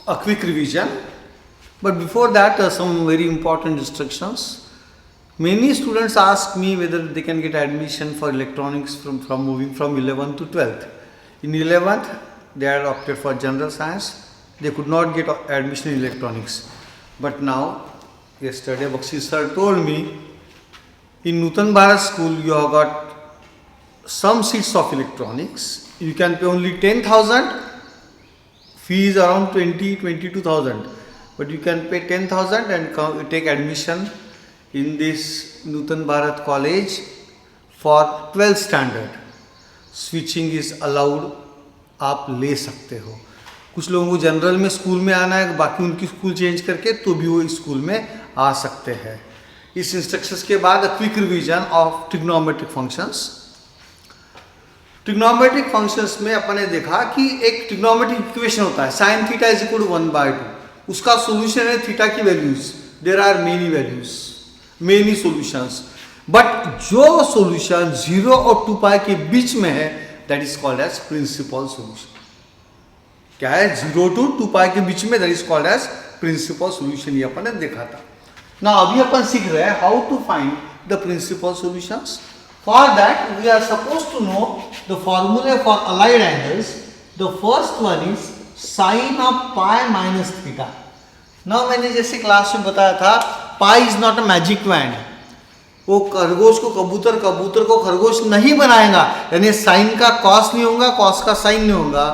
a quick revision. But before that, some very important instructions. Many students ask me whether they can get admission for electronics from moving from 11th to 12th. In 11th, they had opted for general science. They could not get admission in electronics. But now, yesterday, Bakshi sir told me, in Nutan Bharat school, you have got some seats of electronics. You can pay only 10,000. Fees around 22,000. But you can pay 10,000 and take admission in this Nutan Bharat college for 12th standard. Switching is allowed. आप ले सकते हो. कुछ लोगों को general में school में आना है, बाकी उनकी स्कूल चेंज करके तो भी वो स्कूल में आ सकते हैं. इस इंस्ट्रक्शंस के बाद quick revision of trigonometric functions. Trigonometric functions में अपन ने देखा कि एक ट्रिग्नोमेट्रिक इक्वेशन होता है sin theta is equal to 1/2. उसका सॉल्यूशन है थीटा की values. There are many values, many solutions, but जो सॉल्यूशन 0 और 2 पाई के बीच में है that is called as principal solution. क्या है? 0 to 2 पाई के बीच में that is called as principal solution. ये अपन ने देखा था ना. अभी अपन सीख रहे हैं how to find the principal solutions. For that, we are supposed to know the formula for allied angles. The first one is sin of pi minus theta. Now मैंने जैसे क्लास में बताया था, pi is not a magic wand. वो खरगोश को कबूतर, कबूतर को खरगोश नहीं बनाएगा. यानी साइन का कॉस नहीं होगा, कॉस का साइन नहीं होगा,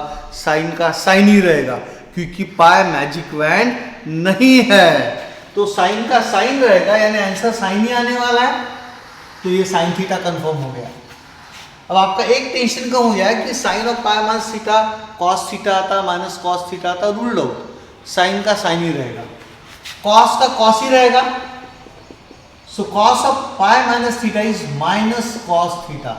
साइन का साइन ही रहेगा, क्योंकि पाई मैजिक वैंड नहीं है. तो साइन का साइन रहेगा, यानी आंसर साइन ही आने वाला है. तो ये साइन थीटा कंफर्म हो गया. अब आपका एक टेंशन कम हो जाए कि sine of pi minus theta cos theta आता, माइनस कॉस थीटा आता, रूल आउट. साइन का साइन ही रहेगा, कॉस का कॉस ही रहेगा. So cos of pi minus theta is minus cos theta.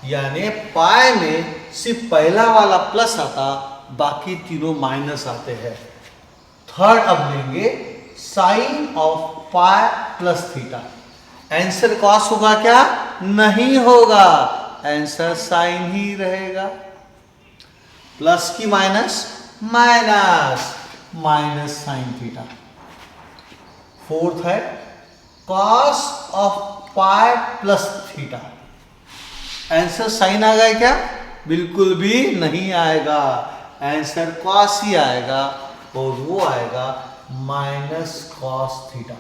यानी पाई में सिर्फ पहला वाला प्लस आता, बाकी तीनों माइनस आते हैं. थर्ड अब लेंगे sine of pi plus theta. Answer cos होगा क्या? नहीं होगा, आंसर साइन ही रहेगा. प्लस की minus, minus minus sine theta. Fourth है cos of pi plus theta. Answer sine आ गया क्या? बिल्कुल भी नहीं आएगा, आंसर कॉस ही आएगा, और वो आएगा माइनस कॉस थीटा.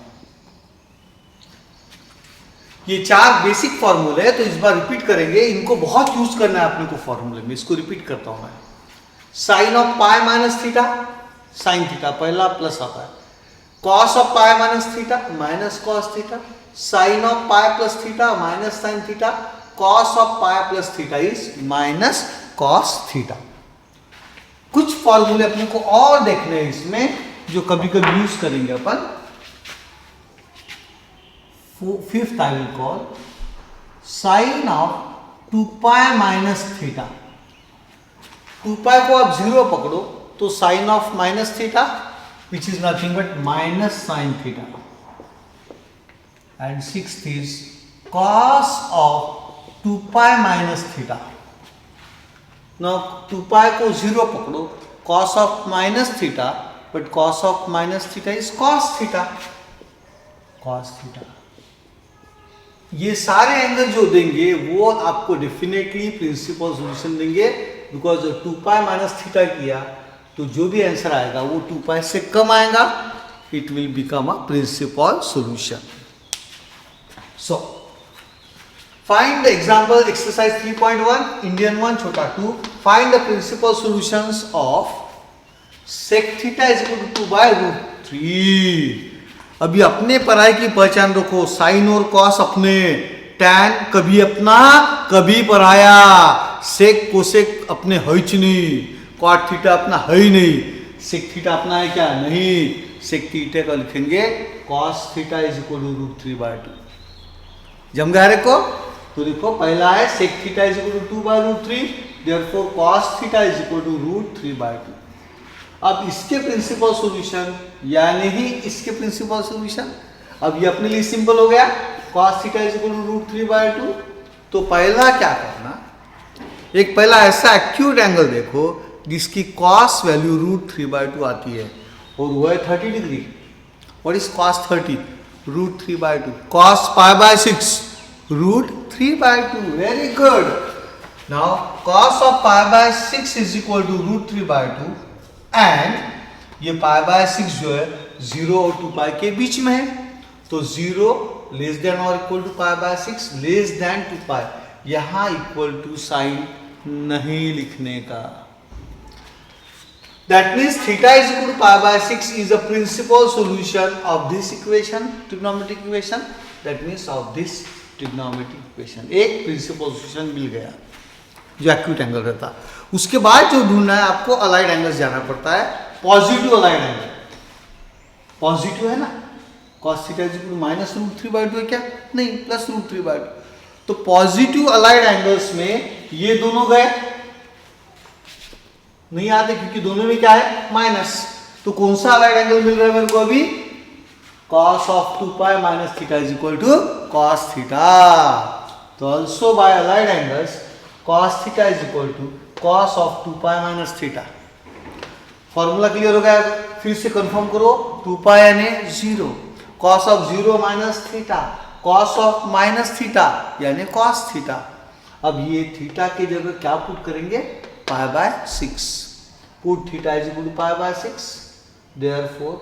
ये चार बेसिक फॉर्मूले है, तो इस बार रिपीट करेंगे. इनको बहुत यूज करना है अपने को फॉर्मूले में. इसको रिपीट करता हूं मैं. Sine of pi minus theta, sine theta पहला प्लस आता है. Cos of pi minus theta minus cos theta. Sine of pi plus theta minus sine theta. Cos of pi plus theta is minus cos theta. कुछ फॉर्मूले अपने को और देखने हैं इसमें, जो कभी कभी यूज करेंगे अपन. Fifth I will call sin of 2 pi minus theta. 2 pi को आप 0 पकड़ो तो sin of minus theta, which is nothing but minus sin theta. And sixth is cos of 2 pi minus theta. Now 2 pi को 0 पकड़ो, cos of minus theta, but cos of minus theta is cos theta. Cos theta. ये सारे angle जो देंगे वो आपको definitely principal solution देंगे, because 2 pi minus theta किया तो जो भी आंसर आएगा वो 2 पाई से कम आएगा. It will become a principal solution. So find the example exercise 3.1 इंडियन 1 छोटा 2. Find the principal solutions of sec theta is equal to 2/√3. अभी अपने पराये की पहचान रखो. साइन और कॉस अपने, टैन कभी अपना कभी पराया, सेक कोसेक अपने है ही नहीं, कॉट थीटा अपना है ही नहीं. सेक थीटा अपना है क्या? नहीं. सेक थीटा का लिखेंगे cos theta is equal to √3/2. जम गया को? तो देखो पहला है sec theta is equal to 2/√3, therefore cos theta is equal to √3/2. अब इसके प्रिंसिपल सॉल्यूशन यानी ही इसके प्रिंसिपल सॉल्यूशन. अब ये अपने लिए सिंपल हो गया, cos theta is equal to √3/2. तो पहला क्या करना, एक पहला ऐसा एक्यूट एंगल देखो जिसकी cos वैल्यू √3/2 आती है, और वो है 30 degree. What is cos 30? √3/2. cos π/6 √3/2. Very good. Now cos of π/6 is equal to √3/2 and ये π/6 जो है 0 और 2π के बीच में है, तो 0 लेस देन और इक्वल टू π/6 लेस देन 2π। यहां इक्वल टू साइन नहीं लिखने का। That means theta is equal to π/6 is a principal solution of this equation, trigonometric equation. That means of this trigonometric equation. एक principal solution मिल गया जो acute angle रहता। उसके बाद जो ढूंढना है आपको अलाइड एंगल्स जाना पड़ता है। पॉजिटिव अलाइड एंगल, पॉजिटिव है ना, cos theta is equal to -√3/2 है क्या? नहीं, +√3/2। तो पॉजिटिव अलाइड एंगल्स में ये दोनों गए नहीं आते क्योंकि दोनों में क्या है? माइनस। तो कौन सा अलाइड एंगल मिल रहा है मेरे को अभी? cos of 2π - theta is equal to cos theta. तो also by allied angles cos theta is equal to cos of 2π - theta. Formula clear हो गया? फिर से कंफर्म करो। 2π यानी 0, cos of 0 - theta, cos of -theta यानी cos थीटा। अब ये थीटा की जगह क्या पुट करेंगे? π/6. Put theta is equal to π/6. Therefore,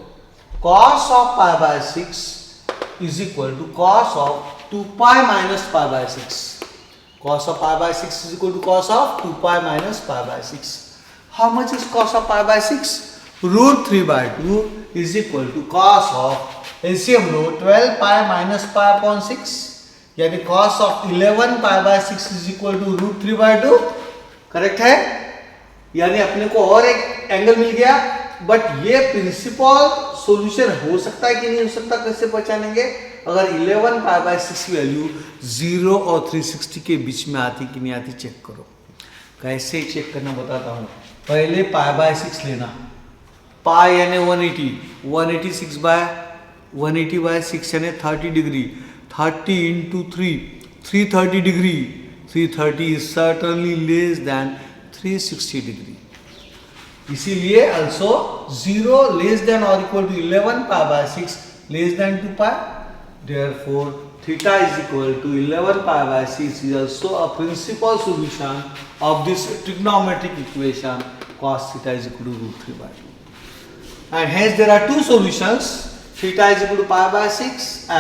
cos of π/6 is equal to cos of 2π - π/6. Cos of π/6 is equal to cos of 2π - π/6. How much is cos of π/6? √3/2 is equal to cos of LCM लो 12π - π/6 यानी cos of 11π/6 is equal to √3/2। Correct है? यानी अपने को और एक angle मिल गया। But ये principal solution हो सकता है कि नहीं हो सकता, कैसे पहचानेंगे? अगर 11π/6 की वैल्यू 0 और 360 के बीच में आती कि नहीं आती चेक करो। कैसे चेक करना बताता हूं। पहले π/6 लेना, पाई यानी 180, 180/6 यानी 30 degree, 30 into 3, 330 degree. 330 is certainly less than 360 degree. इसीलिए also 0 less than or equal to 11π/6 less than 2π. Therefore, theta is equal to 11π/6 is also a principal solution of this trigonometric equation cos theta is equal to √3/2. And hence there are two solutions. Theta is equal to π/6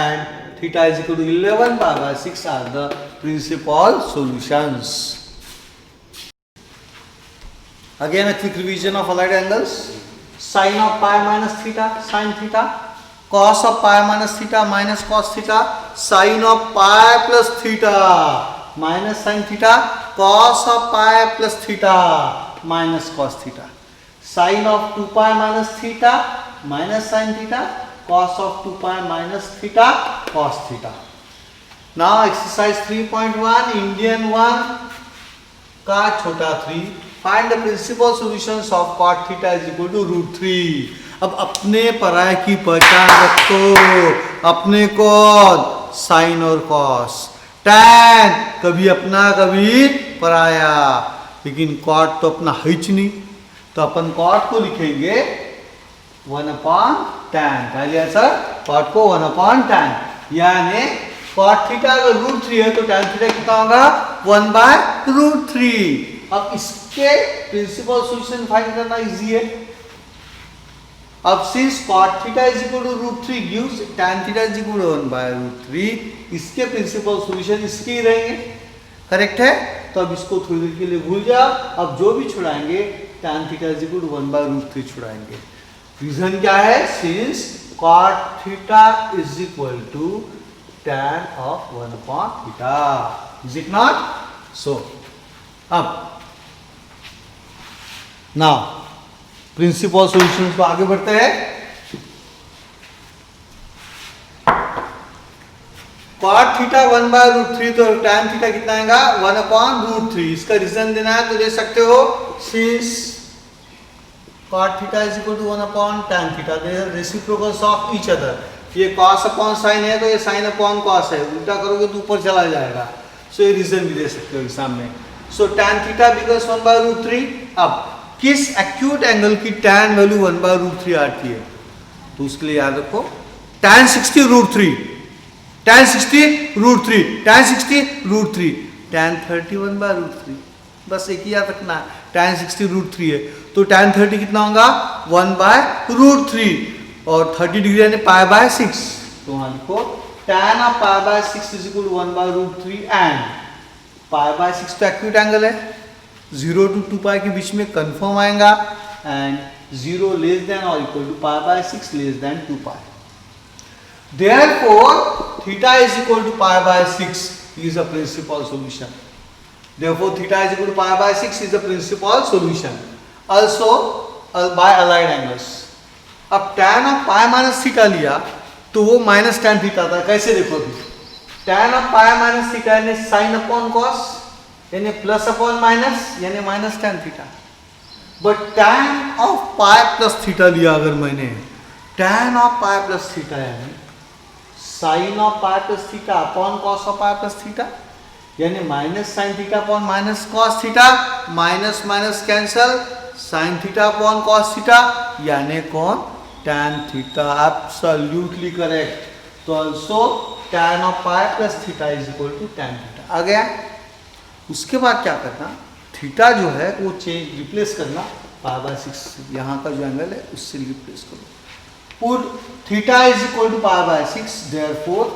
and theta is equal to 11π/6 are the principal solutions. Again a quick revision of allied angles. Sin of pi minus theta, sin theta. Cos of pi minus theta minus cos theta. Sin of pi plus theta minus sin theta. Cos of pi plus theta minus cos theta. Sin of 2pi minus theta minus sin theta. Cos of 2pi minus theta cos theta. Now exercise 3.1 Indian 1 का छोटा 3. Find the principal solutions of cot theta is equal to √3. अब अपने पराये की पहचान रखो. अपने कौन? Sign और कॉस. टैन कभी अपना कभी पराया, लेकिन कॉट तो अपना है ही नहीं, तो अपन कॉट को लिखेंगे 1/tan. क्या लिया सर? कॉट को 1/tan, यानी कॉट थीटा अगर √3 है तो टैन थीटा कितना होगा? 1/√3. अब इसके प्रिंसिपल सॉल्यूशन फाइंड करना इजी है. अब since cot theta is equal to √3 gives tan theta is equal to 1/√3, इसके प्रिंसिपल सॉल्यूशन इसके ही रहेंगे. करेक्ट है? तो अब इसको थोड़ी देर के लिए भूल जाओ. अब जो भी छुड़ाएंगे tan theta is equal to 1/√3 छुड़ाएंगे. रीजन क्या है? Since cot theta is equal to tan of 1/θ. Is it not? So, अब now प्रिंसिपल सॉल्यूशंस को आगे बढ़ते हैं. cot थीटा 1/√3, तो tan थीटा कितना आएगा? 1/√3. इसका रीजन देना है तो दे सकते हो. Since cot theta is equal to 1/tan theta, they are reciprocals of each other. ये cos अपॉन साइन है तो ये साइन अपॉन cos है, उल्टा करोगे तो ऊपर चला जाएगा. सो ये रीजन भी दे सकते हो एग्जाम में. सो tan थीटा बिकम्स 1/√3. अब किस एक्यूट एंगल की tan वैल्यू 1/√3 आती है? तो उसके लिए याद रखो tan 60√3, tan 60√3, tan 60√3, tan 30 1/√3, बस एक ही याद रखना है, tan 60√3 है तो tan 30 कितना होगा 1/√3 और 30 डिग्री यानी π/6, तो वहां लिखो tan of π/6 is equal to 1/√3 and π/6 तो एक्यूट एंगल है, 0 to 2π के बीच में कंफर्म आएगा एंड 0 लेस देन और equal to π/6 less than 2π. Therefore, theta is equal to π/6 is a principal solution. Therefore, theta is equal to π/6 is a principal solution. Also, by allied angles. अब tan of pi minus theta लिया तो वो minus tan theta था. कैसे देखो अभी? tan of pi minus theta यानी sin upon cos यानी प्लस अपॉन माइनस यानी minus tan theta. But tan of pi plus theta लिया अगर मैंने tan of pi plus theta यानी sine of pi plus theta upon cos of pi plus theta यानी minus sine theta upon minus cos theta, minus minus cancel, sine theta upon cos theta यानी कौन tan theta. Absolutely correct. तो also tan of pi plus theta is equal to tan theta आ गया. उसके बाद क्या करना, थीटा जो है वो चेंज रिप्लेस करना π/6, यहाँ का जो एंगल है उससे रिप्लेस करो. Put theta is equal to π/6, therefore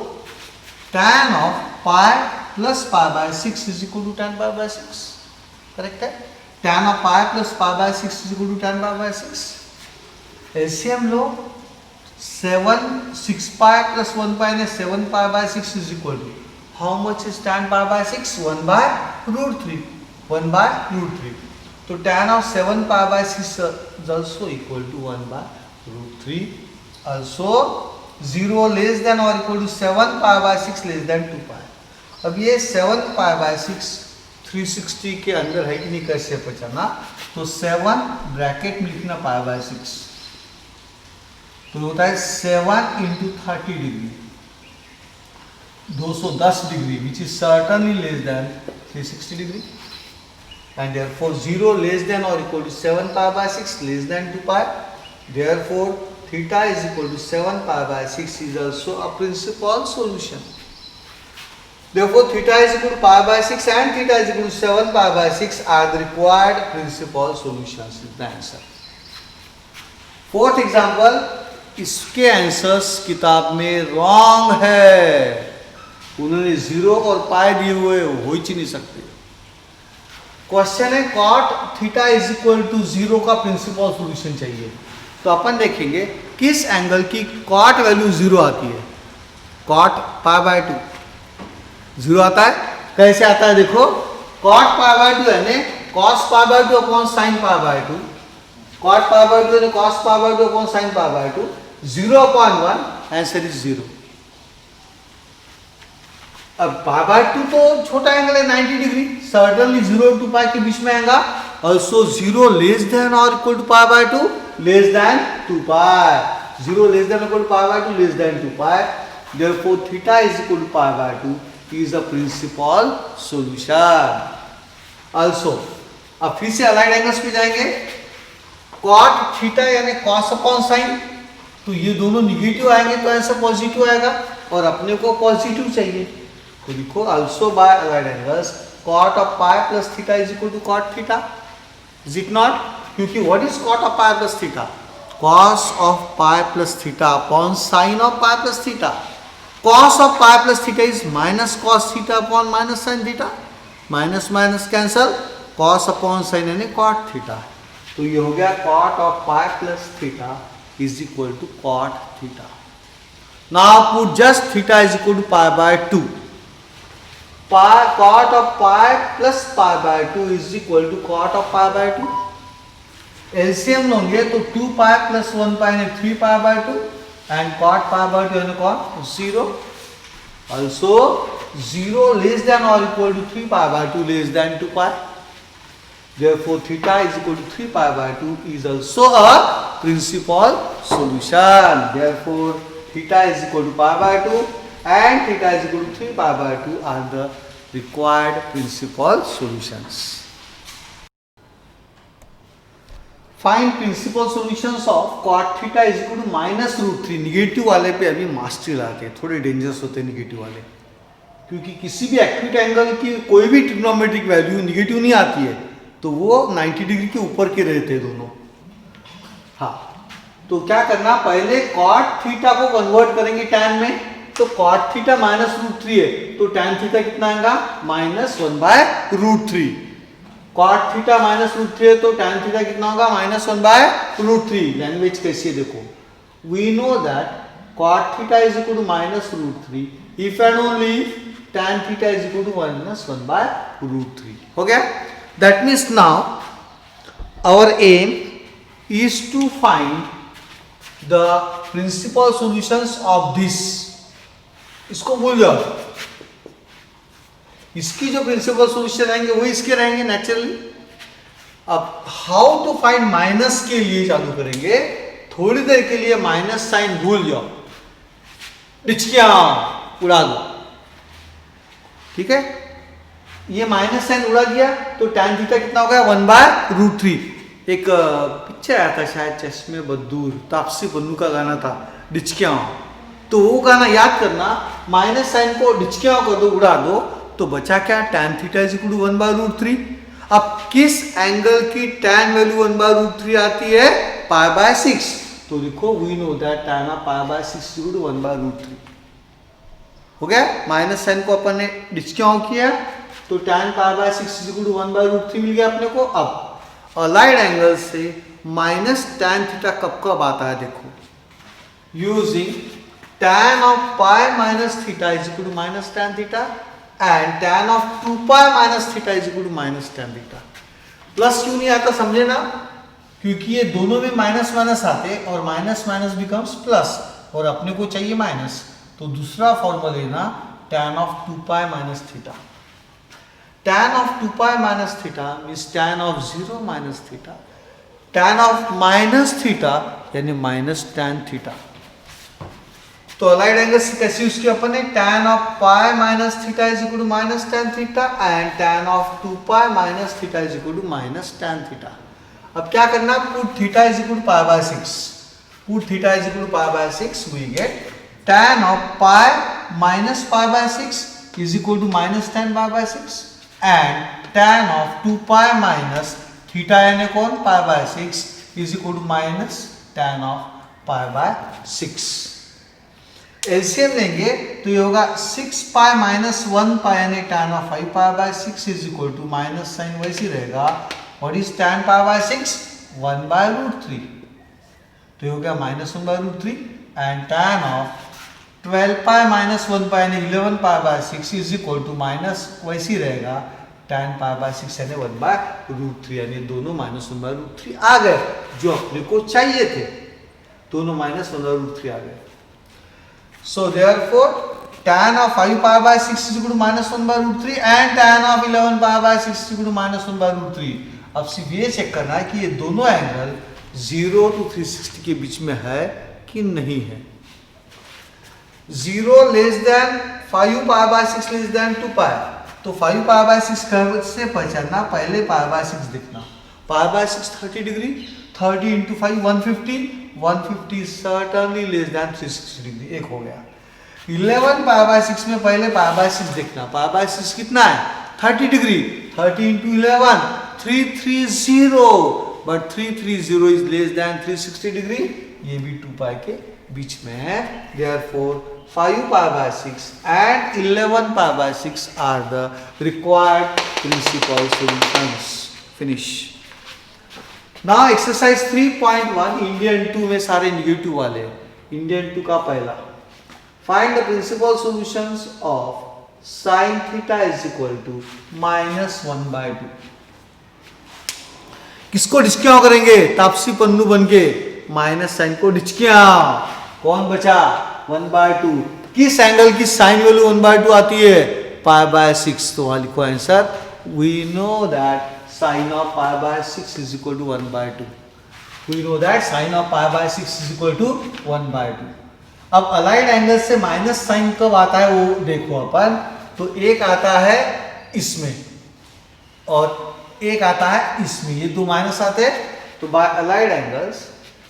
tan of pi plus π/6 is equal to tan π/6. Correct है. tan of pi plus π/6 is equal to tan π/6. LCM लो 6π plus 1π ने 7π/6 is equal to how much is tan π/6? 1/√3. 1/√3. तो tan of 7π/6 is also equal to 1/√3. Also 0 less than or equal to 7π/6 less than 2π. अब ये 7π/6 360 के अंदर है कि नहीं कैसे पहचाना, तो 7 ब्रैकेट में लिखना π/6 तो होता है 7 into 30 degree 210 degree which is certainly less than 360 degree and therefore 0 less than or equal to 7π/6 less than 2π. Therefore theta is equal to 7π/6 is also a principal solution. Therefore theta is equal to π/6 and theta is equal to 7π/6 are the required principal solutions is the answer. Fourth example, इसके answers किताब में wrong है. उन्होंने 0 और पाई दिए हुए हो ही नहीं सकते. क्वेश्चन है cot theta is equal to 0 का प्रिंसिपल सॉल्यूशन चाहिए. तो अपन देखेंगे किस एंगल की cot वैल्यू 0 आती है. cot π/2 0 आता है. कैसे आता है देखो, cot π/2 यानी cos π/2 अपॉन sin π/2, cot π/2 यानी cos π/2 upon sin π/2, 0 upon 1, answer is 0. अब π/2 तो छोटा एंगल है 90 डिग्री, सर्टनली 0 to π के बीच में आएगा. ऑल्सो 0 लेस देन और equal to π/2 less than 2π. 0 less than equal to π/2 less than 2π. Therefore theta is equal to π/2 is a principal solution. Also अब फिर से अलाइड एंगल्स पे जाएंगे. cot थीटा यानी cos अपॉन sin, तो ये दोनों निगेटिव आएंगे तो आंसर पॉजिटिव आएगा और अपने को पॉजिटिव चाहिए. तो लिखो also by allied angles cot of pi plus theta is equal to cot theta. Is it not? क्योंकि what is cot of pi plus theta? Cos of pi plus theta upon sin of pi plus theta. Cos of pi plus theta is minus cos theta upon minus sin theta. Minus minus cancel. Cos upon sin यानी cot theta. तो ये हो गया cot of pi plus theta is equal to cot theta. Now put just theta is equal to π/2. Cot of pi plus π/2 is equal to cot of π/2. LCM लोगे तो 2π plus 1π यानी 3π/2 and cot π/2 यानी कौन 0. Also 0 less than or equal to 3π/2 less than 2π. Therefore theta is equal to 3π/2 is also a principal solution. Therefore theta is equal to π/2 and theta is equal to 3π/2 are the required principal solutions. Find principal solutions of cot theta is equal to -√3। Negative वाले पे अभी mastery लाते हैं, थोड़े dangerous होते हैं negative वाले, क्योंकि किसी भी एक्यूट एंगल की कोई भी ट्रिग्नोमेट्रिक वैल्यू निगेटिव नहीं आती है, तो वो 90 डिग्री के ऊपर के रहते हैं दोनों। हाँ, तो क्या करना, पहले कॉट थीटा को कन्वर्ट करेंगे tan में, तो कॉट थीटा -√3 है, तो tan थीटा कितना आएगा, -1/√3। कॉट थीटा -√3 है तो tan थीटा कितना होगा, -1/√3। लैंग्वेज कैसी है देखो, we know that cot theta is equal to -√3 if and only tan theta is equal to -1/√3। हो गया। That means now our aim is to find the principal solutions of this। इसको भूल जाओ, इसकी जो प्रिंसिपल सॉल्यूशन रहेंगे वो इसके रहेंगे नेचुरली। अब हाउ टू फाइंड माइनस के लिए चालू करेंगे, थोड़ी देर के लिए माइनस साइन भूल जाओ, डिचकियां उड़ा दो, ठीक है। ये माइनस साइन उड़ा दिया तो tan थीटा कितना हो गया, 1/√3। एक पिक्चर आया था शायद चश्मे बदूर, तापसी पन्नू का गाना था डिचकियां, तो वो गाना याद करना, माइनस साइन को डिचकियां कर दो, उड़ा दो, तो बचा क्या, tan theta is equal to 1/√3। अब किस एंगल की tan वैल्यू 1/√3 आती है, π/6, तो देखो we know that tan of π/6 is equal to 1/√3। हो गया, माइनस साइन को अपन ने डिचकियां किया तो tan π/6 इज इक्वल टू 1/√3 मिल गया अपने को। अब अलाइड एंगल से माइनस tan थीटा कब कब आता है देखो, using tan of pi minus theta is equal to minus tan theta and tan of 2π minus theta is equal to minus tan theta. Plus क्यों नहीं आता समझे ना, क्योंकि ये दोनों में माइनस माइनस आते और माइनस माइनस बिकम्स प्लस, और अपने को चाहिए माइनस, तो दूसरा फॉर्मूला लेना tan of 2π minus theta. tan of 2π minus theta means tan of 0 minus theta, tan of minus theta यानी minus tan theta। तो अलाइड एंगल से कैसे उसके अपन ने tan of pi minus theta is equal to minus tan theta and tan of 2π minus theta is equal to minus tan theta। अब क्या करना, put theta is equal to π/6, put theta is equal to π/6, we get tan of pi minus π/6 is equal to minus tan π/6 and tan of 2π minus theta यानी कौन, π/6 is equal to minus tan of π/6। LCM लेंगे तो ये होगा 6π minus 1π यानी tan of 5π/6 is equal to minus sine वैसी रहेगा, और इस tan π/6 1/√3, तो ये हो गया -1/√3 एंड tan of 12π minus 1π यानी 11π/6 इज इक्वल टू माइनस वैसी रहेगा tan π/6 यानी 1/√3, यानी दोनों -1/√3 आ गए जो अपने को चाहिए थे, दोनों -1/√3 आ गए। So therefore tan of 5π/6 is equal to -1/√3 and tan of 11π/6 is equal to -1/√3। अब सिर्फ ये चेक करना है कि ये दोनों एंगल 0 to 360 के बीच में है कि नहीं है। 0 लेस देन 5π/6 लेस देन 2π, तो 5π/6 से पहचानना, पहले π/6 देखना, π/6 30 degree, 30 into 5 150, 150 certainly less than 360 degree, एक हो गया। 11π/6 में पहले π/6 देखना, π/6 कितना है 30 degree, 30 into 11 330, but 330 is less than 360 degree, ये भी 2π के बीच में है। Therefore 5π/6 and 11π/6 are the required principal solutions। Finish। Now exercise 3.1 Indian 2 में सारे निगेटिव वाले, Indian 2 का पहला, find the principal solutions of sin theta is equal to -1/2। किसको डिचकियां करेंगे, तापसी पन्नू बन के, माइनस साइन को डिचकियां, कौन बचा 1/2, किस एंगल की साइन वैल्यू 1/2 आती है, π/6, तो वहां लिखो answer, we know that sine of π/6 is equal to 1/2, we know that sine of π/6 is equal to 1/2। अब अलाइड एंगल से माइनस साइन कब आता है वो देखो अपन, तो एक आता है इसमें और एक आता है इसमें, ये दो माइनस आते हैं, तो by allied angles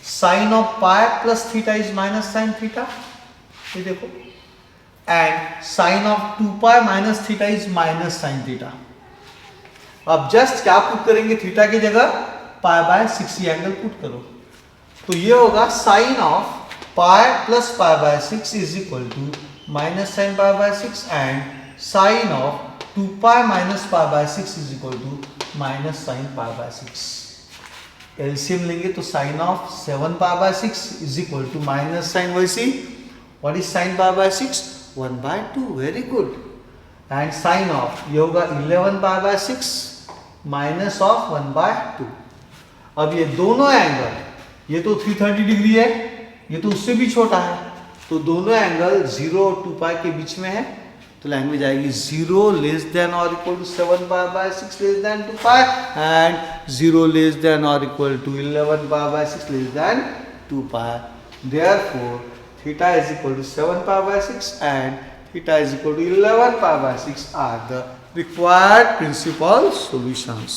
sine of pi plus theta is minus sine theta, ये देखो, and sine of 2 pi minus theta is minus sine theta. अब जस्ट क्या पुट करेंगे थीटा की जगह, पाई बाय 6 ये एंगल पुट करो, तो ये होगा sine of pi plus pi by 6 is equal to minus sine pi by 6 and sine of 2 pi minus pi by 6 is equal to minus sine pi by 6। LCM लेंगे तो sine of 7 pi by 6 is equal to minus sine वैसी, what is sine pi by 6, 1 by 2, very good, and sine of ये होगा 11 pi by 6 minus of 1 by 2। अब ये दोनों angle, ये तो 330 डिग्री है, ये तो उससे भी छोटा है, तो दोनों एंगल 0 और 2 पाई के बीच में है, तो लैंग्वेज आएगी 0 लेस देन और equal to 7 pi by 6 less than 2 pi and 0 less than और equal to 11 pi by 6 less than 2 pi. Therefore theta is equal to 7 pi by 6 and theta is equal to 11 pi by 6 are the required principal solutions.